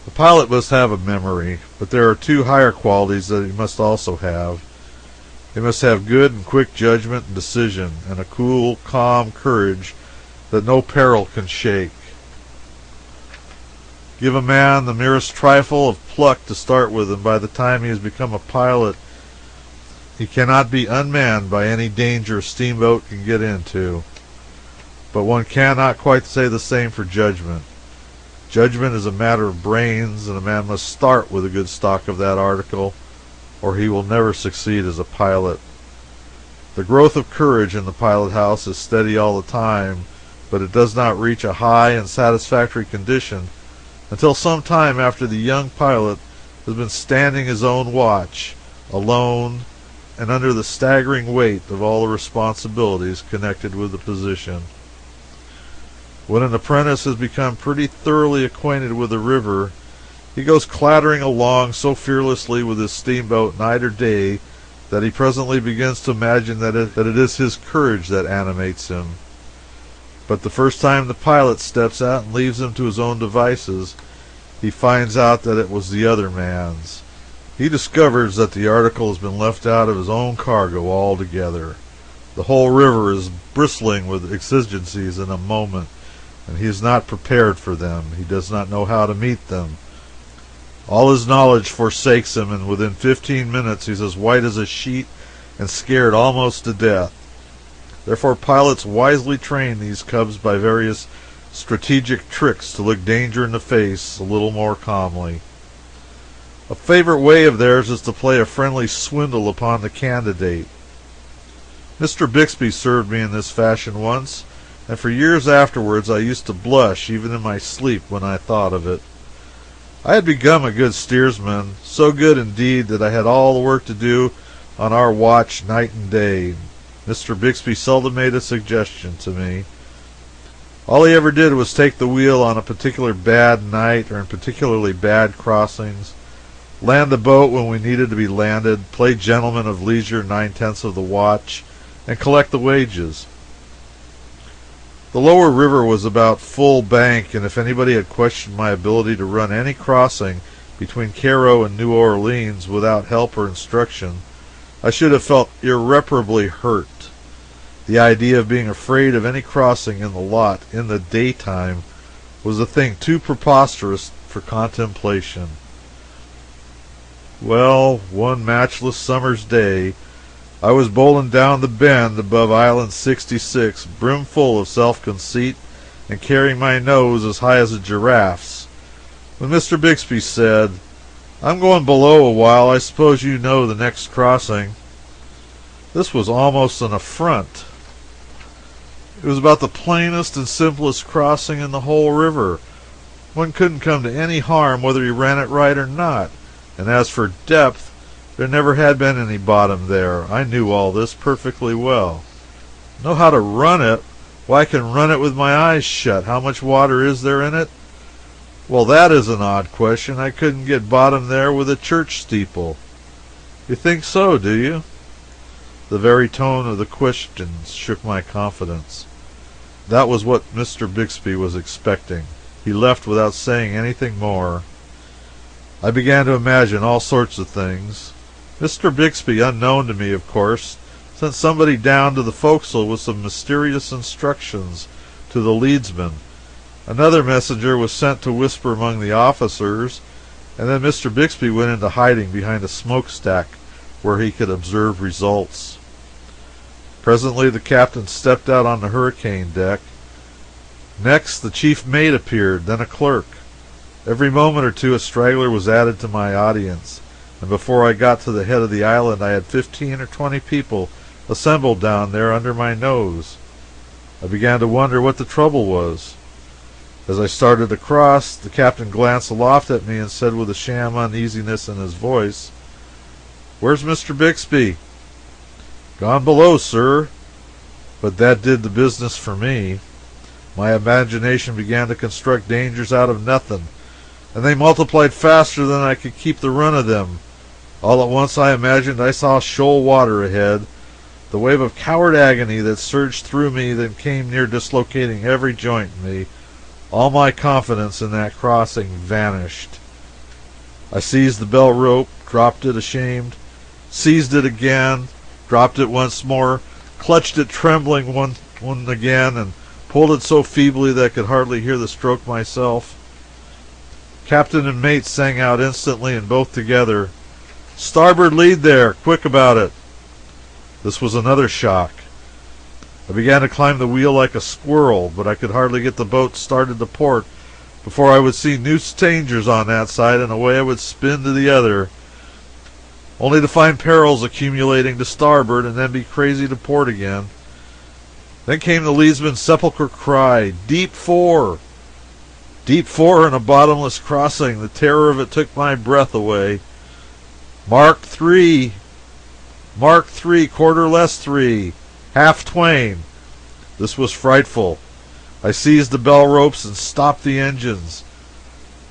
The pilot must have a memory, but there are two higher qualities that he must also have. He must have good and quick judgment and decision, and a cool, calm courage that no peril can shake. Give a man the merest trifle of pluck to start with, and by the time he has become a pilot, he cannot be unmanned by any danger a steamboat can get into. But one cannot quite say the same for judgment. Judgment is a matter of brains, and a man must start with a good stock of that article, or he will never succeed as a pilot. The growth of courage in the pilot house is steady all the time, but it does not reach a high and satisfactory condition until some time after the young pilot has been standing his own watch, alone, and under the staggering weight of all the responsibilities connected with the position. When an apprentice has become pretty thoroughly acquainted with the river, he goes clattering along so fearlessly with his steamboat night or day that he presently begins to imagine that it is his courage that animates him. But the first time the pilot steps out and leaves him to his own devices, he finds out that it was the other man's. He discovers that the article has been left out of his own cargo altogether. The whole river is bristling with exigencies in a moment, and he is not prepared for them. He does not know how to meet them. All his knowledge forsakes him, and within 15 minutes he's as white as a sheet and scared almost to death. Therefore pilots wisely train these cubs by various strategic tricks to look danger in the face a little more calmly. A favorite way of theirs is to play a friendly swindle upon the candidate. Mr. Bixby served me in this fashion once, and for years afterwards I used to blush even in my sleep when I thought of it. I had become a good steersman, so good indeed that I had all the work to do on our watch night and day. Mr. Bixby seldom made a suggestion to me. All he ever did was take the wheel on a particular bad night or in particularly bad crossings, land the boat when we needed to be landed, play gentleman of leisure 9/10 of the watch, and collect the wages. The lower river was about full bank, and if anybody had questioned my ability to run any crossing between Cairo and New Orleans without help or instruction, I should have felt irreparably hurt. The idea of being afraid of any crossing in the lot in the daytime was a thing too preposterous for contemplation. Well, one matchless summer's day, I was bowling down the bend above Island 66, brimful of self-conceit and carrying my nose as high as a giraffe's, when Mr. Bixby said, "I'm going below a while. I suppose you know the next crossing." This was almost an affront. It was about the plainest and simplest crossing in the whole river. One couldn't come to any harm whether he ran it right or not. And as for depth, there never had been any bottom there. I knew all this perfectly well. Know how to run it? Why, I can run it with my eyes shut. How much water is there in it? Well, that is an odd question. I couldn't get bottom there with a church steeple. You think so, do you? The very tone of the questions shook my confidence. That was what Mr. Bixby was expecting. He left without saying anything more. I began to imagine all sorts of things. Mr. Bixby, unknown to me, of course, sent somebody down to the forecastle with some mysterious instructions to the leadsman. Another messenger was sent to whisper among the officers, and then Mr. Bixby went into hiding behind a smokestack where he could observe results. Presently the captain stepped out on the hurricane deck. Next the chief mate appeared, then a clerk. Every moment or two a straggler was added to my audience, and before I got to the head of the island I had 15 or 20 people assembled down there under my nose. I began to wonder what the trouble was. As I started across, the captain glanced aloft at me and said with a sham uneasiness in his voice, "Where's Mr. Bixby?" "Gone below, sir." But that did the business for me. My imagination began to construct dangers out of nothing, and they multiplied faster than I could keep the run of them. All at once I imagined I saw shoal water ahead. The wave of coward agony that surged through me then came near dislocating every joint in me. All my confidence in that crossing vanished. I seized the bell rope, dropped it ashamed, seized it again, dropped it once more, clutched it trembling one again, and pulled it so feebly that I could hardly hear the stroke myself. Captain and mate sang out instantly and both together, "Starboard lead there! Quick about it!" This was another shock. I began to climb the wheel like a squirrel, but I could hardly get the boat started to port before I would see new dangers on that side, and away I would spin to the other, only to find perils accumulating to starboard and then be crazy to port again. Then came the leadsman's sepulchral cry, "Deep four!" Deep four in a bottomless crossing. The terror of it took my breath away. "Mark 3! Mark 3! Quarter less 3! Half twain!" This was frightful. I seized the bell ropes and stopped the engines.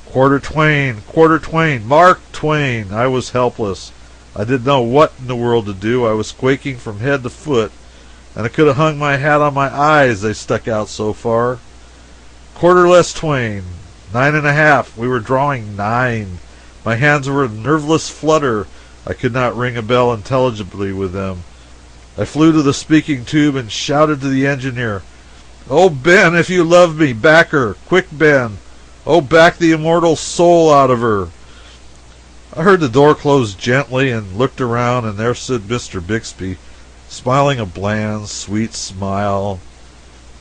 "Quarter twain! Quarter twain! Mark twain!" I was helpless. I didn't know what in the world to do. I was quaking from head to foot, and I could have hung my hat on my eyes, they stuck out so far. "Quarter less twain! 9.5! We were drawing 9. My hands were in nerveless flutter. I could not ring a bell intelligibly with them. I flew to the speaking tube and shouted to the engineer, "Oh, Ben, if you love me, back her! Quick, Ben! Oh, back the immortal soul out of her!" I heard the door close gently and looked around, and there stood Mr. Bixby, smiling a bland, sweet smile.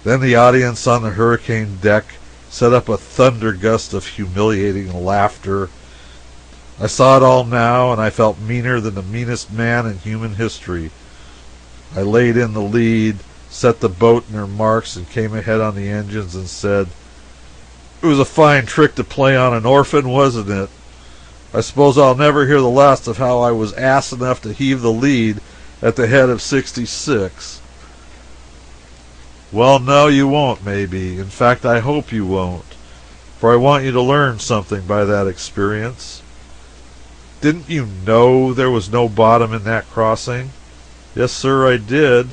Then the audience on the hurricane deck set up a thunder gust of humiliating laughter. I saw it all now, and I felt meaner than the meanest man in human history. I laid in the lead, set the boat in her marks, and came ahead on the engines and said, "It was a fine trick to play on an orphan, wasn't it? I suppose I'll never hear the last of how I was ass enough to heave the lead at the head of 66. Well, no, you won't, maybe. In fact, I hope you won't, for I want you to learn something by that experience. Didn't you know there was no bottom in that crossing? Yes, sir, I did.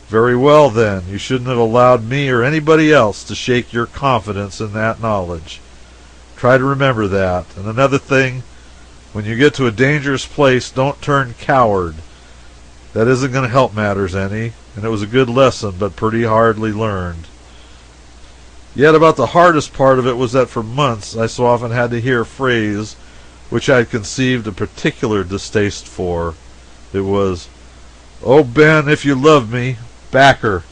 Very well, then. You shouldn't have allowed me or anybody else to shake your confidence in that knowledge. Try to remember that. And another thing, when you get to a dangerous place, don't turn coward. That isn't going to help matters any, and it was a good lesson, but pretty hardly learned. Yet about the hardest part of it was that for months I so often had to hear a phrase which I had conceived a particular distaste for. It was, "Oh, Ben, if you love me, back her."